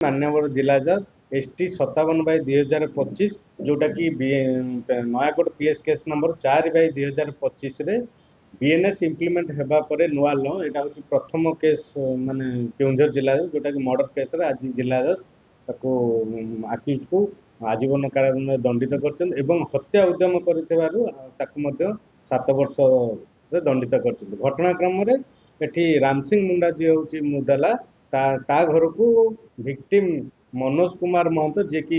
मान्यवर जिला जज ST 57/2025 जोटा कि नयागढ़ PS केस नंबर 4/2025 रे BNS इम्प्लीमेंट हेबा परे नुआ लॉ एटा होची प्रथम केस माने केउंझर जिला जोटा कि मर्डर केस रे आज जिला जज ताको अक्यूज को आजीवन कारादंड दंडित करछन एवं हत्या उद्यम करथिबारु ताको मध्ये 7 वर्ष रे दंडित करछन। घटनाक्रम रे एठी राम सिंह मुंडा जी होची मुदला ता घर को विक्टिम मनोज कुमार महंत जे कि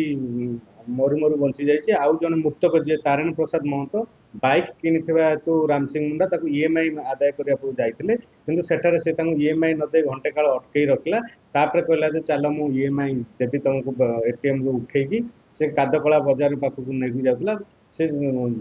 मरु मरु बंची जाइए आउ जन मृतक जी तारण प्रसाद महंत बाइक किनिथिबा हेतु राम सिंह मुंडा ताकू EMI आदाय करिया को जाइतिले किंतु सेठारे से ताकू EMI न दे घंटे काल अटकई रखला तापर कहला जे चलो मु EMI देबी तुमको ATM रो उठेगी से कादकला बाजार पाखु नेगी जाउतला से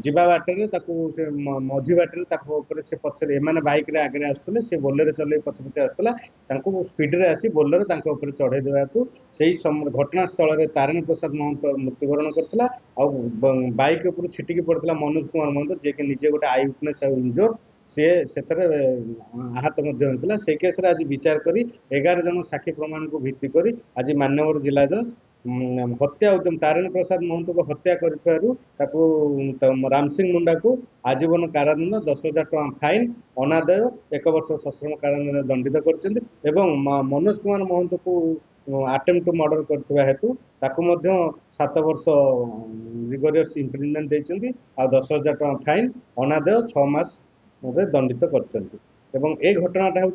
जीवा बाटर ताकू से मझी बाटर ताकू ऊपर से पछरे एमाने बाइक रे आगे आस्तले से बोलेरो चले पछ पछ आस्तला तांको स्पीड रे आसी बोलेरो तांको ऊपर चढ़े देबाकू सेही घटना स्थल रे तारण प्रसाद महंत मृत्युवरण करथला आ बाइक ऊपर छिटिकी पड़तला मनोज कुमार महंत जे कि निजे गोटे आई विटनेस इंजोर से सेतरे आहत मध्य होतला से केस रे आज विचार करी 11 जन साक्षी प्रमाण को भित्ति करी आज मान्यवर जिला जज हत्या उद्यम तारण प्रसाद महंत को हत्या करिथारु ताकू राम सिंह मुंडा को आजीवन कारादंड 10,000 टका फाइन अनादाय 1 वर्ष सश्रम कारादंड दंडित करछन्ती एवं मनोज कुमार महंत को अटेम्प्ट टू मर्डर करथिबा हेतु ताकू मध्ये 7 वर्ष रिगोरियस इम्प्रिजनमेंट देछन्ती आ 10,000 टका फाइन अनादाय 6 मास मध्ये दंडित करछन्ती एवं ए घटनाटा हूँ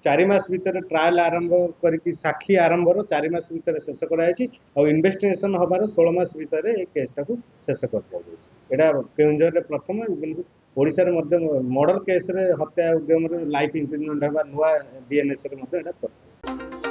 4 मास भितर ट्रायल आरंभ करके साक्षी आरंभर 4 मास भितर शेष कराई और इन्वेस्टिगेशन हबार 16 मास भितर ए केसटा को शेष कर दिया एटा केउंझर प्रथम ओडिशा मर्डर केस रे हत्या उद्यम लाइफ इम्प्रिजनमेंट हबा नुआ BNS रे प्रथम।